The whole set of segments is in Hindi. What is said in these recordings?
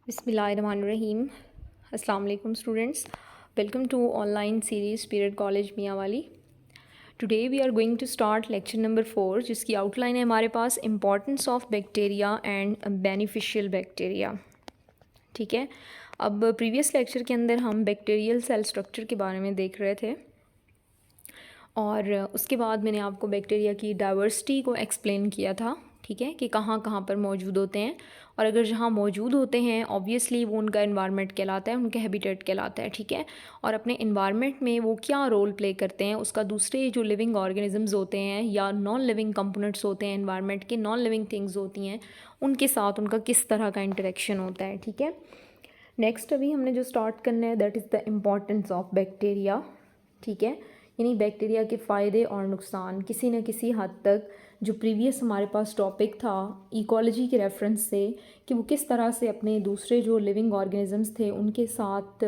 बिस्मिल्लाहिर्रहमानिर्रहीम। अस्सलाम वालेकुम students, welcome to online series period college Mianwali. Today we are going to start lecture number 4, जिसकी आउटलाइन है हमारे पास importance of bacteria and beneficial bacteria. ठीक है, अब प्रीवियस लेक्चर के अंदर हम बैक्टीरियल सेल स्ट्रक्चर के बारे में देख रहे थे और उसके बाद मैंने आपको बैक्टीरिया की डाइवर्सिटी को एक्सप्लेन किया था। ठीक है, कि कहाँ कहाँ पर मौजूद होते हैं और अगर जहाँ मौजूद होते हैं ऑब्वियसली वो उनका एनवायरनमेंट कहलाता है, उनका हैबिटेट कहलाता है। ठीक है, और अपने एनवायरनमेंट में वो क्या रोल प्ले करते हैं, उसका दूसरे जो लिविंग ऑर्गेनिजम्स होते हैं या नॉन लिविंग कंपोनेंट्स होते हैं एनवायरनमेंट के, नॉन लिविंग थिंग्स होती हैं, उनके साथ उनका किस तरह का इंटरेक्शन होता है। ठीक है, नेक्स्ट अभी हमने जो स्टार्ट करना है that is the importance of bacteria. ठीक है, यानी बैक्टीरिया के फ़ायदे और नुकसान किसी न किसी हद तक जो प्रीवियस हमारे पास टॉपिक था इकोलॉजी के रेफरेंस से, कि वो किस तरह से अपने दूसरे जो लिविंग ऑर्गेनिजम्स थे उनके साथ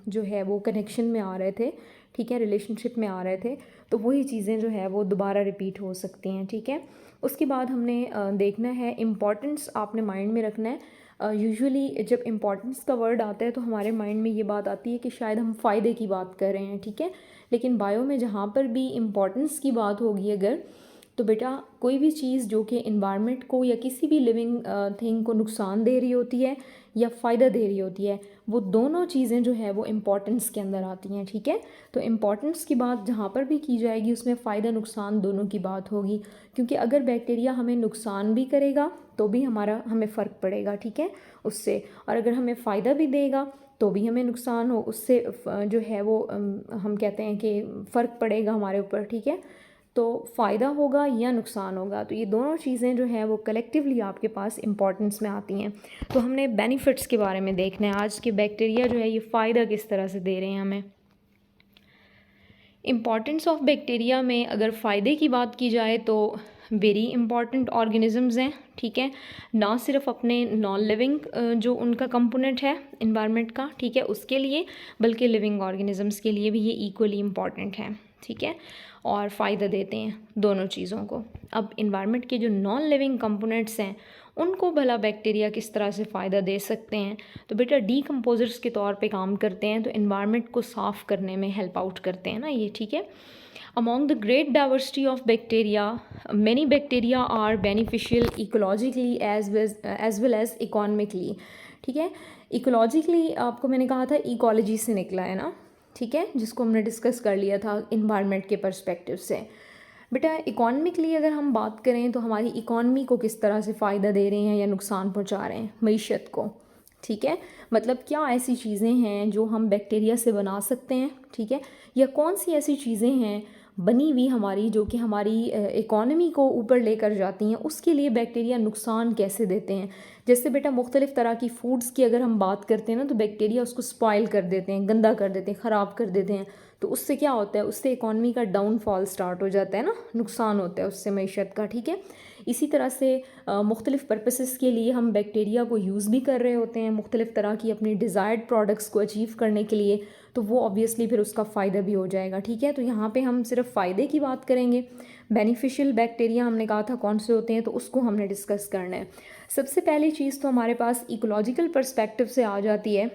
जो है वो कनेक्शन में आ रहे थे। ठीक है, रिलेशनशिप में आ रहे थे, तो वही चीज़ें जो है वो दोबारा रिपीट हो सकती हैं। ठीक है, उसके बाद हमने देखना है इम्पॉर्टेंस, आपने माइंड में रखना है। यूजुअली जब इम्पॉर्टेंस का वर्ड आता है तो हमारे माइंड में ये बात आती है कि शायद हम फ़ायदे की बात कर रहे हैं। ठीक है, लेकिन बायो में जहाँ पर भी इम्पॉर्टेंस की बात होगी अगर, तो बेटा कोई भी चीज़ जो कि इन्वायरमेंट को या किसी भी लिविंग थिंग को नुकसान दे रही होती है या फ़ायदा दे रही होती है, वो दोनों चीज़ें जो है वो इम्पॉर्टेंस के अंदर आती हैं। ठीक है, तो इम्पॉर्टेंस की बात जहाँ पर भी की जाएगी उसमें फ़ायदा नुकसान दोनों की बात होगी, क्योंकि अगर बैक्टीरिया हमें नुकसान भी करेगा तो भी हमें फ़र्क पड़ेगा। ठीक है, उससे, और अगर हमें फ़ायदा भी देगा तो भी हमें नुकसान हो उससे जो है वो हम कहते हैं कि फ़र्क पड़ेगा हमारे ऊपर। ठीक है, तो फ़ायदा होगा या नुकसान होगा, तो ये दोनों चीज़ें जो हैं वो कलेक्टिवली आपके पास इंपॉर्टेंस में आती हैं। तो हमने बेनिफिट्स के बारे में देखना है आज, के बैक्टीरिया जो है ये फ़ायदा किस तरह से दे रहे हैं हमें। इम्पॉर्टेंस ऑफ बैक्टीरिया में अगर फ़ायदे की बात की जाए तो वेरी इंपॉर्टेंट ऑर्गेनिजम्स हैं। ठीक है, ना सिर्फ अपने नॉन लिविंग जो उनका कंपोनेंट है इन्वायरमेंट का, ठीक है, उसके लिए, बल्कि लिविंग ऑर्गेनिजम्स के लिए भी ये इक्वली इम्पॉर्टेंट है। ठीक है, और फ़ायदा देते हैं दोनों चीज़ों को। अब इन्वायरमेंट के जो नॉन लिविंग कंपोनेंट्स हैं उनको भला बैक्टीरिया किस तरह से फ़ायदा दे सकते हैं, तो बेटा डीकम्पोजर्स के तौर पे काम करते हैं, तो इन्वायरमेंट को साफ़ करने में हेल्प आउट करते हैं ना ये। ठीक है, among the great diversity of bacteria many bacteria are beneficial ecologically as well as economically. ठीक है, इकोलॉजिकली आपको मैंने कहा था इकोलॉजी से निकला है ना। ठीक है, जिसको हमने डिस्कस कर लिया था इन्वायरमेंट के पर्सपेक्टिव से। बेटा इकोनॉमिकली अगर हम बात करें तो हमारी इकॉनमी को किस तरह से फ़ायदा दे रहे हैं या नुकसान पहुंचा रहे हैं मईशत को। ठीक है, मतलब क्या ऐसी चीज़ें हैं जो हम बैक्टीरिया से बना सकते हैं। ठीक है, या कौन सी ऐसी चीज़ें हैं बनी हुई हमारी जो कि हमारी इकॉनमी को ऊपर लेकर जाती हैं, उसके लिए बैक्टीरिया नुकसान कैसे देते हैं। जैसे बेटा मुख्तलिफ़ तरह की फ़ूड्स की अगर हम बात करते हैं ना, तो बैक्टीरिया उसको स्पॉइल कर देते हैं, गंदा कर देते हैं, ख़राब कर देते हैं, तो उससे क्या होता है, उससे इकॉनमी का डाउनफॉल स्टार्ट हो जाता है ना, नुकसान होता है उससे मईशत का। ठीक है, इसी तरह से मुख्तलिफ़ पर्पसेस के लिए हम बैक्टीरिया को यूज़ भी कर रहे होते हैं मुख्तलिफ़ तरह की अपनी डिज़ायर्ड प्रोडक्ट्स को अचीव करने के लिए, तो वो ऑब्वियसली फिर उसका फ़ायदा भी हो जाएगा। ठीक है, तो यहाँ पे हम सिर्फ फ़ायदे की बात करेंगे। बेनिफिशियल बैक्टीरिया हमने कहा था कौन से होते हैं, तो उसको हमने डिस्कस करना है। सबसे पहली चीज़ तो हमारे पास इकोलॉजिकल पर्सपेक्टिव से आ जाती है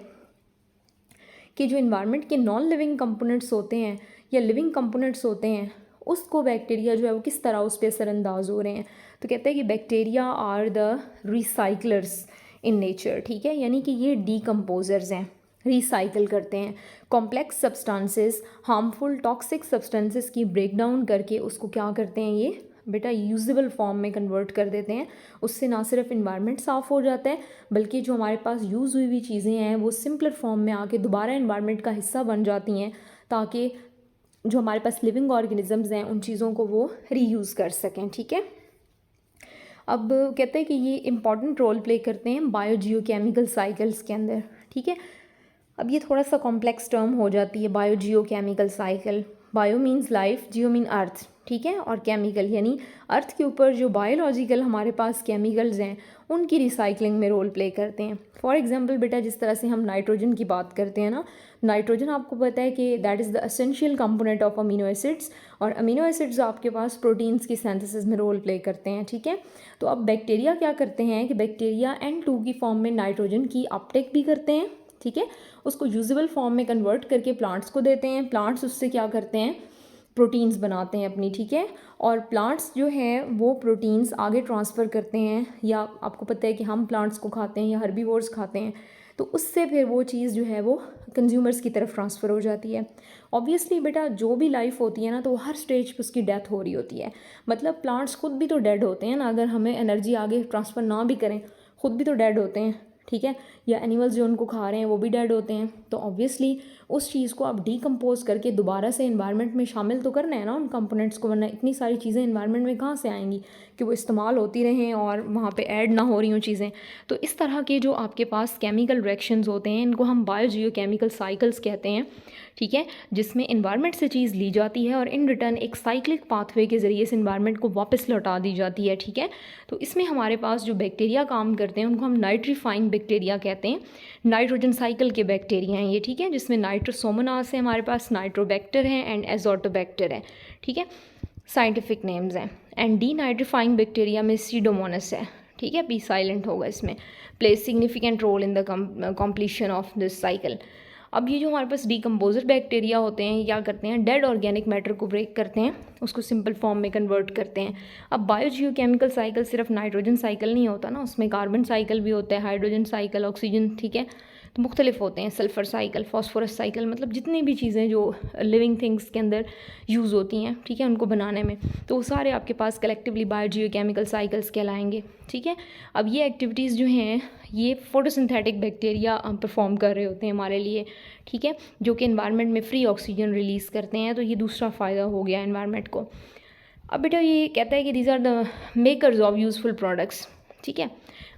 कि जो इन्वायरमेंट के नॉन लिविंग कंपोनेंट्स होते हैं या लिविंग कंपोनेंट्स होते हैं, उसको बैक्टीरिया जो है वो किस तरह उस पर असरअंदाज हो रहे हैं। तो कहते हैं कि bacteria are the recyclers in nature. ठीक है, यानी कि ये डीकम्पोजर्स हैं, रिसाइकिल करते हैं complex substances, harmful toxic substances की ब्रेक डाउन करके उसको क्या करते हैं, ये बेटा यूजेबल फॉर्म में कन्वर्ट कर देते हैं। उससे ना सिर्फ इन्वायरमेंट साफ़ हो जाता है, बल्कि जो हमारे पास यूज़ हुई हुई चीज़ें हैं वो सिंपलर फॉर्म में आके दोबारा इन्वायरमेंट का हिस्सा बन जाती हैं, ताकि जो हमारे पास लिविंग ऑर्गेनिजम्स हैं उन चीज़ों को वो रीयूज़ कर सकें। ठीक है, अब कहते हैं कि ये इंपॉर्टेंट रोल प्ले करते हैं बायोजियोकेमिकल साइकिल्स के अंदर। ठीक है, अब ये थोड़ा सा कॉम्प्लेक्स टर्म हो जाती है biogeochemical cycle, bio means life, geo mean earth, ठीक है, और केमिकल यानी अर्थ के ऊपर जो बायोलॉजिकल हमारे पास केमिकल्स हैं उनकी रिसाइकलिंग में रोल प्ले करते हैं। फॉर एग्जांपल बेटा, जिस तरह से हम नाइट्रोजन की बात करते हैं ना, नाइट्रोजन आपको पता है कि that is the essential component of amino acids, और अमीनो एसिड्स आपके पास प्रोटीन्स की सिंथेसिस में रोल प्ले करते हैं, ठीक है। तो अब बैक्टीरिया क्या करते हैं कि बैक्टीरिया N2 की फॉर्म में नाइट्रोजन की अपटेक भी करते हैं, ठीक है, उसको यूजेबल फॉर्म में कन्वर्ट करके प्लांट्स को देते हैं, प्लांट्स उससे क्या करते हैं, प्रोटीन्स बनाते हैं अपनी, ठीक है, और प्लांट्स जो है वो प्रोटीन्स आगे ट्रांसफ़र करते हैं, या आपको पता है कि हम प्लांट्स को खाते हैं या हर्बीवोर्स खाते हैं, तो उससे फिर वो चीज़ जो है वो कंज्यूमर्स की तरफ ट्रांसफ़र हो जाती है। ऑब्वियसली बेटा, जो भी लाइफ होती है ना, तो हर स्टेज पे उसकी डेथ हो रही होती है, मतलब प्लांट्स खुद भी तो डेड होते हैं ना, अगर हमें एनर्जी आगे ट्रांसफ़र ना भी करें, खुद भी तो डेड होते हैं, ठीक है, या एनिमल्स जो उनको खा रहे हैं वो भी डेड होते हैं। तो ऑब्वियसली उस चीज़ को आप डीकम्पोज करके दोबारा से एनवायरनमेंट में शामिल तो करना है ना उन कंपोनेंट्स को, वरना इतनी सारी चीज़ें एनवायरनमेंट में कहाँ से आएंगी कि वो इस्तेमाल होती रहें और वहाँ पे ऐड ना हो रही हों चीज़ें। तो इस तरह के जो आपके पास केमिकल रिएक्शंस होते हैं इनको हम बायोजियोकेमिकल साइकिल्स कहते हैं, ठीक है, जिसमें एनवायरनमेंट से चीज़ ली जाती है और इन रिटर्न एक साइक्लिक पाथवे के ज़रिए से एनवायरनमेंट को वापस लौटा दी जाती है, ठीक है। तो इसमें हमारे पास जो बैक्टीरिया काम करते हैं उनको हम नाइट्रीफाइंग बैक्टीरिया कहते हैं, नाइट्रोजन साइकिल के बैक्टीरिया हैं ये, ठीक है, जिसमें नाइट्रोसोमोनास है, हमारे पास नाइट्रोबैक्टर है एंड एजोटोबैक्टर है, ठीक है, साइंटिफिक नेम्स हैं। एंड डी नाइट्रीफाइंग बैक्टीरिया में सीडोमोनास है, ठीक है, पी साइलेंट होगा इसमें, play significant role in the completion of this cycle. अब ये जो हमारे पास डीकम्पोजर बैक्टीरिया होते हैं क्या करते हैं, डेड ऑर्गेनिक मैटर को ब्रेक करते हैं, उसको सिंपल फॉर्म में कन्वर्ट करते हैं। अब बायोजियोकेमिकल साइकिल सिर्फ नाइट्रोजन साइकिल नहीं होता ना, उसमें कार्बन साइकिल भी होता है, हाइड्रोजन साइकिल, ऑक्सीजन, ठीक है, तो मुख्तलिफ होते हैं, सल्फ़र साइकिल, फॉस्फोरस साइकिल, मतलब जितनी भी चीज़ें जो लिविंग थिंग्स के अंदर यूज़ होती हैं, ठीक है, उनको बनाने में, तो वो सारे आपके पास कलेक्टिवली बायोजियोकेमिकल साइकिल्स कहलाएंगे, ठीक है। अब ये एक्टिविटीज़ जो हैं ये फोटोसिंथेटिक बैक्टीरिया परफॉर्म कर रहे होते हैं हमारे लिए, ठीक है, जो कि एनवायरनमेंट में फ्री ऑक्सीजन रिलीज़ करते हैं, तो ये दूसरा फ़ायदा हो गया एनवायरनमेंट को। अब बेटा ये कहता है कि these are the makers of useful products, ठीक है।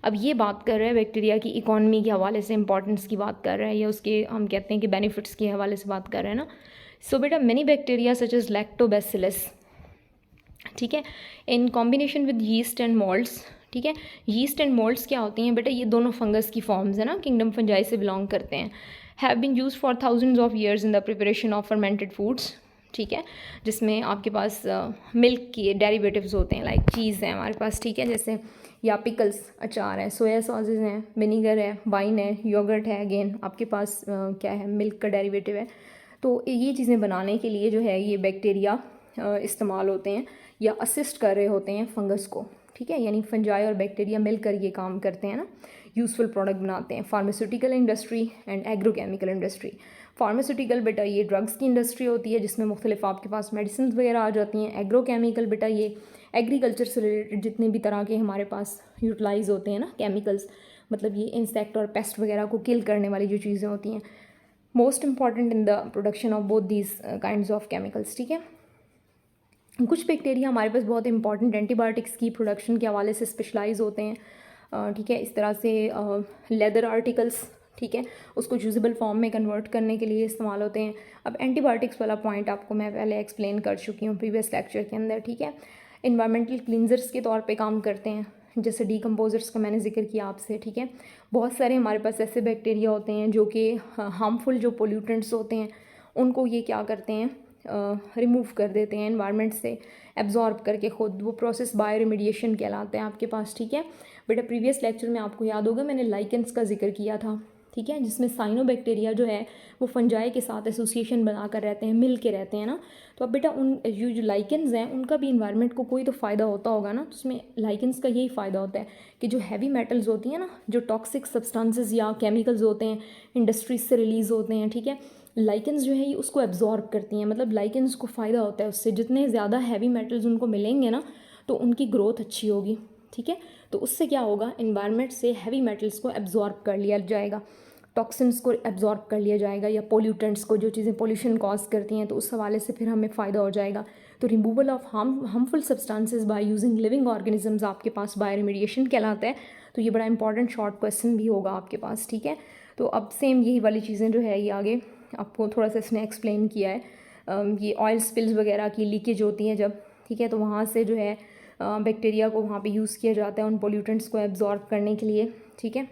अब ये बात कर रहे हैं बैक्टीरिया की इकोनॉमी के हवाले से, इंपॉर्टेंस की बात कर रहे हैं, या उसके हम कहते हैं कि बेनिफिट्स के हवाले से बात कर रहे हैं ना। सो बेटा many bacteria such as Lactobacillus, ठीक है, in combination with yeast and moulds, ठीक है, यीस्ट एंड मोल्ड्स क्या होती हैं बेटा, ये दोनों फंगस की फॉर्म्स है ना, किंगडम फंजाई से बिलोंग करते हैं, have been use for thousands of years in the preparation of fermented foods, ठीक है, जिसमें आपके पास मिल्क के डेरिवेटिव्स होते हैं, लाइक चीज़ है हमारे पास, ठीक है, जैसे या पिकल्स, अचार है, सोया सॉसेज हैं, विनीगर है, वाइन है, योगर्ट है, अगेन आपके पास क्या है, मिल्क का डेरिवेटिव है। तो ये चीज़ें बनाने के लिए जो है ये बैक्टीरिया इस्तेमाल होते हैं या असिस्ट कर रहे होते हैं फंगस को, ठीक है, यानी फंजाई और बैक्टीरिया मिलकर ये काम करते हैं ना, यूज़फुल प्रोडक्ट बनाते हैं। Pharmaceutical industry and agrochemical industry. Pharmaceutical बेटा ये ड्रग्स की इंडस्ट्री होती है जिसमें मुख्तलिफ आपके पास मेडिसिन वगैरह आ जाती हैं। एग्रोकेमिकल बेटा ये एग्रीकल्चर से रिलेटेड जितने भी तरह के हमारे पास यूटिलाइज होते हैं ना केमिकल्स, मतलब ये इंसेक्ट और पेस्ट वगैरह को किल करने वाली जो चीज़ें होती हैं, most important in the production of both these kinds of chemicals, ठीक है। कुछ बैक्टीरिया हमारे पास बहुत इंपॉर्टेंट एंटीबायोटिक्स की प्रोडक्शन के हवाले से स्पेशलाइज होते हैं, ठीक है, इस तरह से लेदर आर्टिकल्स, ठीक है, उसको यूजेबल फॉर्म में कन्वर्ट करने के लिए इस्तेमाल होते हैं। अब एंटीबायोटिक्स वाला पॉइंट आपको मैं पहले एक्सप्लेन कर चुकी हूँ प्रीवियस लेक्चर के अंदर, ठीक है। इन्वायरमेंटल क्लींजर्स के तौर पे काम करते हैं, जैसे डीकम्पोजर्स का मैंने जिक्र किया आपसे, ठीक है। बहुत सारे हमारे पास ऐसे बैक्टीरिया होते हैं जो कि हार्मफुल जो पोल्यूटेंट्स होते हैं उनको ये क्या करते हैं, रिमूव कर देते हैं एनवायरनमेंट से, एब्जॉर्ब करके खुद, वो प्रोसेस बायो रिमीडिएशन कहलाते हैं आपके पास, ठीक है। बेटा प्रीवियस लेक्चर में आपको याद होगा मैंने लाइकेंस का जिक्र किया था, ठीक है, जिसमें साइनोबैक्टीरिया जो है वो फंजाई के साथ एसोसिएशन बनाकर रहते हैं, मिल के रहते हैं ना। तो अब बेटा उन जो लाइकेंस हैं उनका भी इन्वायरमेंट को कोई तो फ़ायदा होता होगा ना, तो उसमें लाइकेंस का यही फ़ायदा होता है कि जो हैवी मेटल्स होती हैं ना, जो टॉक्सिक सब्सटेंसेस या केमिकल्स होते हैं इंडस्ट्रीज से रिलीज़ होते हैं, ठीक है, लाइकेंस जो है ये उसको एब्जॉर्ब करती हैं, मतलब लाइकेंस को फ़ायदा होता है उससे, जितने ज़्यादा हैवी मेटल्स उनको मिलेंगे ना तो उनकी ग्रोथ अच्छी होगी, ठीक है। तो उससे क्या होगा, इन्वायरमेंट से हैवी मेटल्स को एब्जॉर्ब कर लिया जाएगा, टॉक्सिन्स को एब्जॉर्ब कर लिया जाएगा, या पोल्यूटेंट्स को, जो चीज़ें पोल्यूशन कॉज करती हैं, तो उस हवाले से फिर हमें फ़ायदा हो जाएगा। तो removal of harmful substances by using living organisms आपके पास बायो रिमीडिएशन कहलाता है। तो ये बड़ा इंपॉर्टेंट शॉर्ट क्वेश्चन भी होगा आपके पास, ठीक है। तो अब सेम यही वाली चीज़ें जो है ये आगे आपको थोड़ा सा इसने एक्सप्लेन किया है। ये ऑयल स्पिल्स वगैरह की लीकेज होती है जब, ठीक है, तो वहाँ से जो है बैक्टीरिया को वहाँ पे यूज़ किया जाता है उन पोल्यूटेंट्स को एब्जॉर्ब करने के लिए, ठीक है।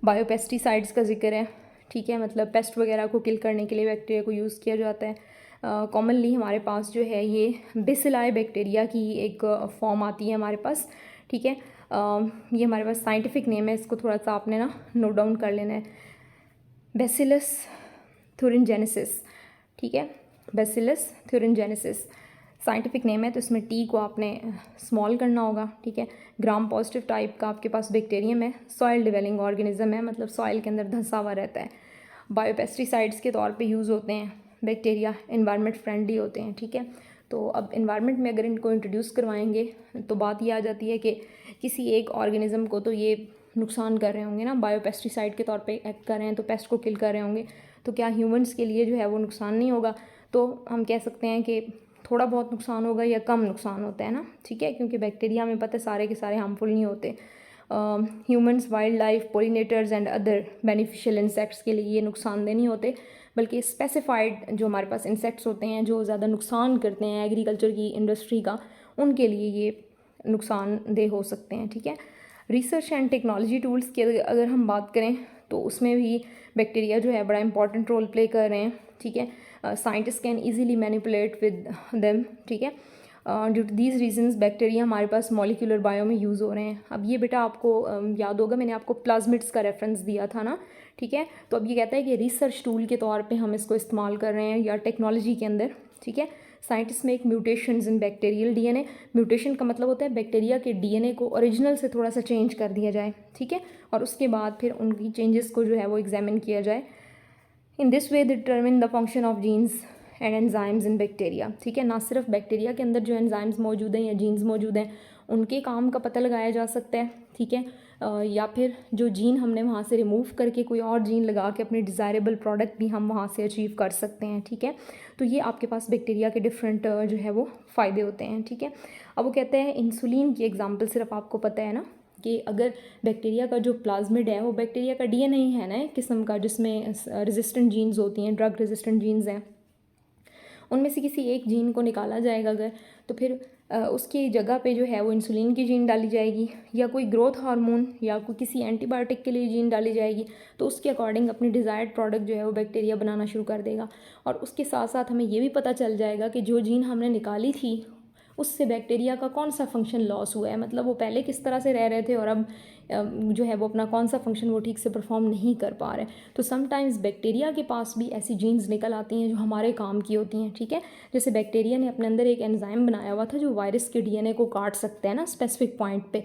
बायोपेस्टिसाइड्स का जिक्र है, ठीक है, मतलब पेस्ट वगैरह को किल करने के लिए बैक्टीरिया को यूज़ किया जाता है। कॉमनली हमारे पास जो है ये बेसिलाई बैक्टीरिया की एक फॉर्म आती है हमारे पास, ठीक है। ये हमारे पास साइंटिफिक नेम है, इसको थोड़ा सा आपने ना नोट डाउन कर लेना है, बैसिलस थुरिनजेनेसिस, ठीक है, बैसिलस थुरिनजेनेसिस साइंटिफिक नेम है। तो इसमें टी को आपने स्मॉल करना होगा, ठीक है। ग्राम पॉजिटिव टाइप का आपके पास बैक्टीरियम है, सॉइल डिवेलिंग ऑर्गेनिज्म है, मतलब सॉइल के अंदर धंसा हुआ रहता है। बायोपेस्टिसाइड्स के तौर पे यूज़ होते हैं बैक्टीरिया, इन्वायरमेंट फ्रेंडली होते हैं, ठीक है। तो अब इन्वायरमेंट में अगर इनको इंट्रोड्यूस करवाएंगे तो बात ये आ जाती है कि किसी एक ऑर्गेनिज्म को तो ये नुकसान कर रहे होंगे ना, बायोपेस्टिसाइड के तौर पे एक्ट कर रहे हैं तो पेस्ट को किल कर रहे होंगे, तो क्या ह्यूमंस के लिए जो है वो नुकसान नहीं होगा? तो हम कह सकते हैं कि थोड़ा बहुत नुकसान होगा या कम नुकसान होता है ना, ठीक है, क्योंकि बैक्टीरिया में पता है सारे के सारे हार्मफुल नहीं होते। Humans, wild life, pollinators and other beneficial insects के लिए ये नुकसानदेह नहीं होते, बल्कि स्पेसिफाइड जो हमारे पास इंसेक्ट्स होते हैं जो ज़्यादा नुकसान करते हैं एग्रीकल्चर की इंडस्ट्री का, उनके लिए ये नुकसानदेह हो सकते हैं, ठीक है। रिसर्च एंड टेक्नोलॉजी टूल्स की अगर हम बात करें तो उसमें भी बैक्टीरिया जो है बड़ा इंपॉर्टेंट रोल प्ले कर रहे हैं, ठीक है। Scientist can easily manipulate with them, ठीक है। Due to these reasons bacteria हमारे पास मॉलिक्यूलर बायो में यूज़ हो रहे हैं। अब ये बेटा आपको याद होगा, मैंने आपको प्लाज्मिड्स का रेफरेंस दिया था ना, ठीक है। तो अब ये कहता है कि रिसर्च टूल के तौर पे हम इसको इस्तेमाल कर रहे हैं या टेक्नोलॉजी के अंदर, ठीक है। साइंटिस्ट मेक म्यूटेशंस इन बैक्टीरियल डीएनए। म्यूटेशन का मतलब होता है बैक्टीरिया के डीएनए को ओरिजिनल से थोड़ा सा चेंज कर दिया जाए, ठीक है, और उसके बाद फिर उनकी चेंजेस को जो है वो एग्जामिन किया जाए। In this way determine the function of genes and enzymes in bacteria, ठीक है। ना सिर्फ बैक्टीरिया के अंदर जो एंजाइम्स मौजूद हैं या जीन्स मौजूद हैं उनके काम का पता लगाया जा सकता है, ठीक है, या फिर जो जीन हमने वहाँ से रिमूव करके कोई और जीन लगा के अपने डिज़ायरेबल प्रोडक्ट भी हम वहाँ से अचीव कर सकते हैं, ठीक है। तो ये आपके पास बैक्टीरिया के डिफरेंट जो है वो फ़ायदे होते हैं, ठीक है। अब वो कहते हैं इंसुलिन की एग्जांपल सिर्फ आपको पता है ना कि अगर बैक्टीरिया का जो प्लाज्मिड है वो बैक्टीरिया का डीएनए ही है ना एक किस्म का, जिसमें रेजिस्टेंट जीन्स होती हैं, ड्रग रेजिस्टेंट जीन्स हैं, उनमें से किसी एक जीन को निकाला जाएगा अगर, तो फिर उसकी जगह पे जो है वो इंसुलिन की जीन डाली जाएगी या कोई ग्रोथ हार्मोन या कोई किसी एंटीबायोटिक के लिए जीन डाली जाएगी, तो उसके अकॉर्डिंग अपनी डिज़ायर्ड प्रोडक्ट जो है वो बैक्टीरिया बनाना शुरू कर देगा। और उसके साथ साथ हमें ये भी पता चल जाएगा कि जो जीन हमने निकाली थी उससे बैक्टीरिया का कौन सा फंक्शन लॉस हुआ है, मतलब वो पहले किस तरह से रह रहे थे और अब जो है वो अपना कौन सा फंक्शन वो ठीक से परफॉर्म नहीं कर पा रहे। तो समटाइम्स बैक्टीरिया के पास भी ऐसी जीन्स निकल आती हैं जो हमारे काम की होती हैं, ठीक है। जैसे बैक्टीरिया ने अपने अंदर एक एंजाइम बनाया हुआ था जो वायरस के डीएनए को काट सकता है ना स्पेसिफिक पॉइंट पे,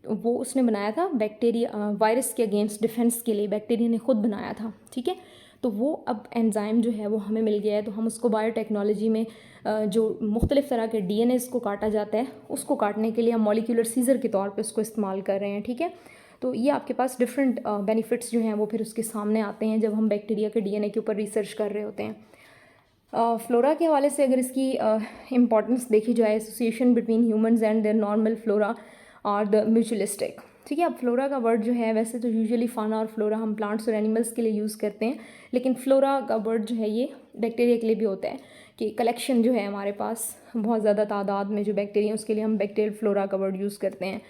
वो उसने बनाया था बैक्टीरिया वायरस के अगेंस्ट डिफेंस के लिए, बैक्टीरिया ने खुद बनाया था, ठीक है। तो वो अब एंजाइम जो है वो हमें मिल गया है, तो हम उसको बायोटेक्नोलॉजी में जो मुख्तलिफ़ तरह के डीएनएस को काटा जाता है उसको काटने के लिए हम मॉलिक्यूलर सीजर के तौर पे उसको इस्तेमाल कर रहे हैं, ठीक है। तो ये आपके पास डिफरेंट बेनिफिट्स जो हैं वो फिर उसके सामने आते हैं जब हम बैक्टीरिया के डीएनए के ऊपर रिसर्च कर रहे होते हैं। फ्लोरा के हवाले से अगर इसकी इम्पॉर्टेंस देखी जाए, association between humans and there normal flora और द म्यूचुअलिस्टिक, ठीक है। अब फ्लोरा का वर्ड जो है वैसे तो यूजुअली फाना और फ्लोरा हम प्लांट्स और एनिमल्स के लिए यूज़ करते हैं, लेकिन फ्लोरा का वर्ड जो है ये बैक्टीरिया के लिए भी होता है कि कलेक्शन जो है हमारे पास बहुत ज़्यादा तादाद में जो बैक्टीरिया उसके लिए हम बैक्टीरियल फ्लोरा का वर्ड यूज़ करते हैं।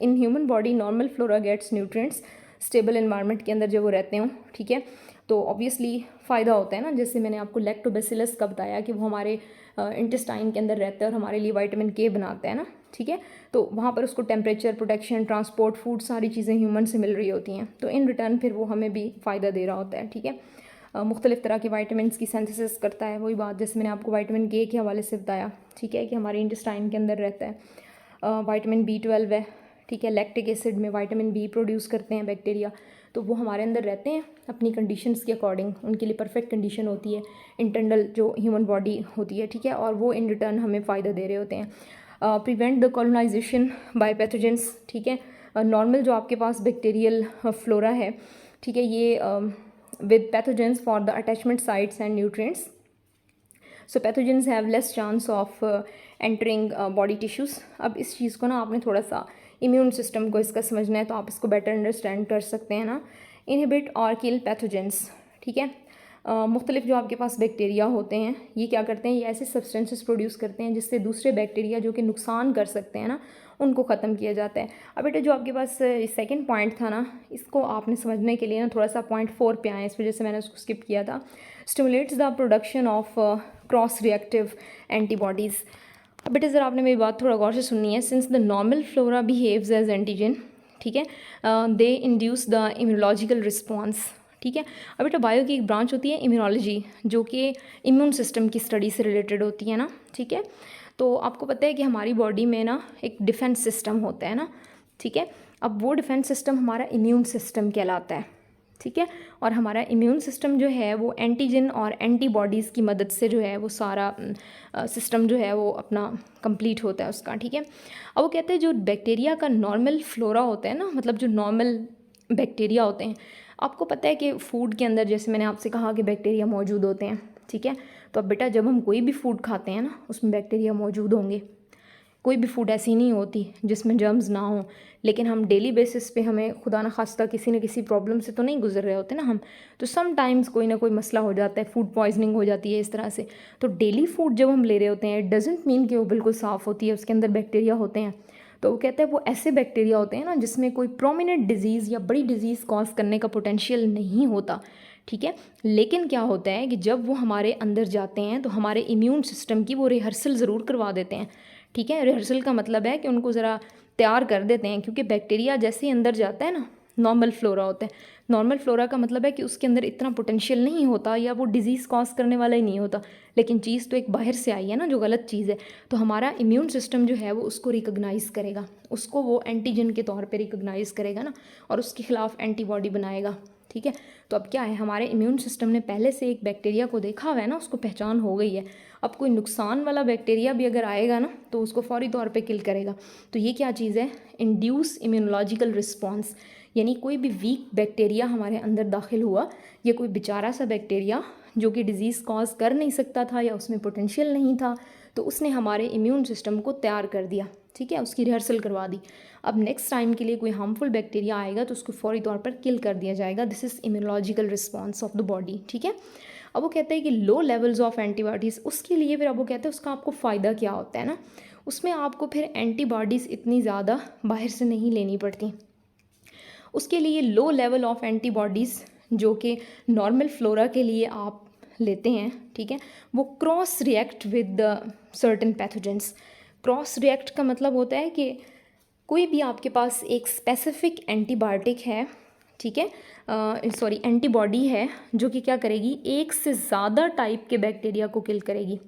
In human body normal flora gets nutrients stable environment के अंदर जब वो रहते हों, ठीक है, तो ऑब्वियसली फ़ायदा होता है ना। जैसे मैंने आपको लैक्टोबैसिलस का बताया कि वो हमारे इंटेस्टाइन के अंदर रहता है और हमारे लिए विटामिन के बनाता है ना, ठीक है। तो वहाँ पर उसको टेम्परेचर, प्रोटेक्शन, ट्रांसपोर्ट, फूड सारी चीज़ें ह्यूमन से मिल रही होती हैं, तो इन रिटर्न फिर वो हमें भी फ़ायदा दे रहा होता है, ठीक है। मुख्तलिफ़ तरह के वाइटामिन्स की सिंथेसिस करता है, वही बात जैसे मैंने आपको विटामिन के हवाले से बताया, ठीक है, कि हमारे इंटेस्टाइन के अंदर रहता है। विटामिन B12 है, ठीक है। लैक्टिक एसिड में विटामिन B प्रोड्यूस करते हैं बैक्टीरिया, तो वो हमारे अंदर रहते हैं अपनी कंडीशंस के अकॉर्डिंग, उनके लिए परफेक्ट कंडीशन होती है इंटरनल जो ह्यूमन बॉडी होती है, ठीक है, और वो इन रिटर्न हमें फ़ायदा दे रहे होते हैं। Prevent the colonisation by pathogens, ठीक है। नॉर्मल जो आपके पास बैक्टीरियल फ्लोरा है, ठीक है, ये with pathogens for the attachment sites and nutrients, so pathogens have less chance of entering body tissues. अब इस चीज़ को ना आपने थोड़ा सा इम्यून सिस्टम को इसका समझना है तो आप इसको बेटर अंडरस्टैंड कर सकते हैं ना। इनहिबिट और किल पैथोजेंस, ठीक है। मुख्तलिफ जो आपके पास बैक्टीरिया होते हैं ये क्या करते हैं, ये ऐसे सब्सटेंसेस प्रोड्यूस करते हैं जिससे दूसरे बैक्टीरिया जो कि नुकसान कर सकते हैं ना उनको ख़त्म किया जाता है। अब बेटा जो आपके पास सेकंड पॉइंट था ना, इसको आपने समझने के लिए ना थोड़ा सा पॉइंट 4 पे आए, इस वजह से मैंने उसको स्किप किया था। Stimulates the production of cross reactive antibodies. अब बेटा ज़रा आपने मेरी बात थोड़ा गौर से सुननी है। Since the normal flora behaves as antigen, ठीक है, they induce the immunological response, ठीक है। अब बेटा बायो की एक ब्रांच होती है इम्यूनोलॉजी, जो कि इम्यून सिस्टम की स्टडी से रिलेटेड होती है ना, ठीक है। तो आपको पता है कि हमारी बॉडी में ना एक डिफेंस सिस्टम होता है ना, ठीक है। अब वो डिफेंस सिस्टम हमारा इम्यून सिस्टम कहलाता है, ठीक है। और हमारा इम्यून सिस्टम जो है वो एंटीजन और एंटीबॉडीज़ की मदद से जो है वो सारा सिस्टम जो है वो अपना कंप्लीट होता है उसका, ठीक है। अब वो कहते हैं जो बैक्टीरिया का नॉर्मल फ्लोरा होता है ना, मतलब जो नॉर्मल बैक्टीरिया होते हैं, आपको पता है कि फूड के अंदर जैसे मैंने आपसे कहा कि बैक्टीरिया मौजूद होते हैं, ठीक है। तो अब बेटा जब हम कोई भी फूड खाते हैं ना उसमें बैक्टीरिया मौजूद होंगे। कोई भी फूड ऐसी नहीं होती जिसमें जर्म्स ना हो, लेकिन हम डेली बेसिस पे हमें खुदा न खास्ता किसी न किसी प्रॉब्लम से तो नहीं गुजर रहे होते ना हम, तो सम टाइम्स कोई ना कोई मसला हो जाता है, फूड पॉइजनिंग हो जाती है इस तरह से। तो डेली फूड जब हम ले रहे होते हैं इट डजेंट मीन कि वो बिल्कुल साफ़ होती है, उसके अंदर बैक्टीरिया होते हैं। तो वो कहते हैं वो ऐसे बैक्टीरिया होते हैं ना जिसमें कोई प्रोमिनेंट डिजीज़ या बड़ी डिजीज़ कॉज करने का पोटेंशियल नहीं होता, ठीक है। लेकिन क्या होता है कि जब वो हमारे अंदर जाते हैं तो हमारे इम्यून सिस्टम की वो रिहर्सल ज़रूर करवा देते हैं, ठीक है। रिहर्सल का मतलब है कि उनको ज़रा तैयार कर देते हैं, क्योंकि बैक्टीरिया जैसे ही अंदर जाता है ना, नॉर्मल फ्लोरा होता है, नॉर्मल फ्लोरा का मतलब है कि उसके अंदर इतना पोटेंशियल नहीं होता या वो डिजीज़ कॉज करने वाला ही नहीं होता, लेकिन चीज़ तो एक बाहर से आई है ना जो गलत चीज़ है। तो हमारा इम्यून सिस्टम जो है वो उसको रिकग्नाइज़ करेगा, उसको वो एंटीजन के तौर पे रिकग्नाइज़ करेगा ना, और उसके खिलाफ एंटीबॉडी बनाएगा, ठीक है। तो अब क्या है, हमारे इम्यून सिस्टम ने पहले से एक बैक्टीरिया को देखा हुआ है ना, उसको पहचान हो गई है। अब कोई नुकसान वाला बैक्टीरिया भी अगर आएगा ना तो उसको फौरी तौर पे किल करेगा। तो ये क्या चीज़ है, इंड्यूस इम्यूनोलॉजिकल रिस्पॉन्स, यानी कोई भी वीक बैक्टीरिया हमारे अंदर दाखिल हुआ, या कोई बेचारा सा बैक्टीरिया जो कि डिजीज़ कॉज कर नहीं सकता था या उसमें पोटेंशियल नहीं था, तो उसने हमारे इम्यून सिस्टम को तैयार कर दिया, ठीक है, उसकी रिहर्सल करवा दी। अब नेक्स्ट टाइम के लिए कोई हार्मफुल बैक्टीरिया आएगा तो उसको फौरी तौर पर किल कर दिया जाएगा। This is immunological response of the body, ठीक है। अब वो कहते हैं कि लो लेवल्स ऑफ एंटीबॉडीज़, उसके लिए फिर अब वो कहते हैं उसका आपको फ़ायदा क्या होता है ना, उसमें आपको फिर एंटीबॉडीज़ इतनी ज़्यादा बाहर से नहीं लेनी पड़ती। उसके लिए लो लेवल ऑफ एंटीबॉडीज़ जो कि नॉर्मल फ्लोरा के लिए आप लेते हैं, ठीक है, वो cross react with certain pathogens. Cross react का मतलब होता है कि कोई भी आपके पास एक स्पेसिफिक एंटीबायोटिक है, ठीक है, सॉरी एंटीबॉडी है जो कि क्या करेगी, एक से ज़्यादा टाइप के बैक्टीरिया को किल करेगी,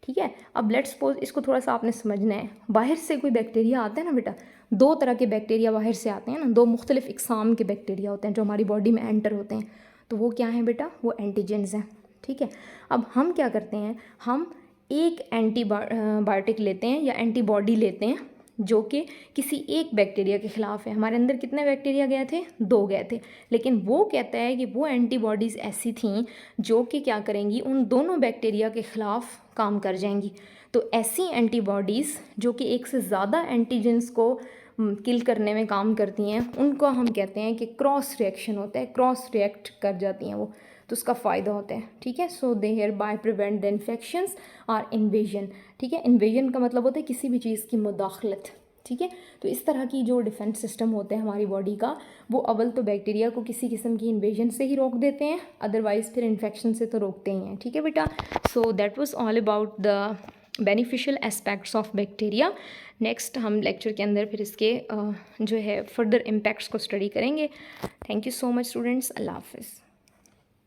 ठीक है। अब लेट्स सपोज, इसको थोड़ा सा आपने समझना है, बाहर से कोई बैक्टीरिया आता है ना बेटा, दो तरह के बैक्टीरिया बाहर से आते हैं ना, दो मुख्तलिफ इकसाम के बैक्टीरिया होते हैं जो हमारी बॉडी में एंटर होते हैं, तो वो क्या हैं बेटा, वो एंटीजेंस हैं, ठीक है। अब हम क्या करते हैं, हम एक एंटीबायोटिक लेते हैं या एंटीबॉडी लेते हैं जो कि किसी एक बैक्टीरिया के ख़िलाफ़ है। हमारे अंदर कितने बैक्टीरिया गए थे, 2 गए थे, लेकिन वो कहता है कि वो एंटीबॉडीज़ ऐसी थीं जो कि क्या करेंगी, उन दोनों बैक्टीरिया के ख़िलाफ़ काम कर जाएंगी। तो ऐसी एंटीबॉडीज़ जो कि एक से ज़्यादा एंटीजेंस को किल करने में काम करती हैं, उनको हम कहते हैं कि क्रॉस रिएक्शन होता है, क्रॉस रिएक्ट कर जाती हैं वो, तो उसका फ़ायदा होता है, ठीक है। So they hereby prevent the infections और इन्वेजन, ठीक है। इन्वेजन का मतलब होता है किसी भी चीज़ की मुदाखलत, ठीक है। तो इस तरह की जो डिफेंस सिस्टम होते हैं हमारी बॉडी का, वो अव्वल तो बैक्टीरिया को किसी किस्म की इन्वेजन से ही रोक देते हैं, अदरवाइज़ फिर इन्फेक्शन से तो रोकते ही हैं, ठीक है बेटा। So that was all about the beneficial aspects of bacteria. Next हम लेक्चर के अंदर फिर इसके जो है फर्दर इम्पैक्ट्स को स्टडी करेंगे। Thank you so much students, अल्लाह हाफ़िज़।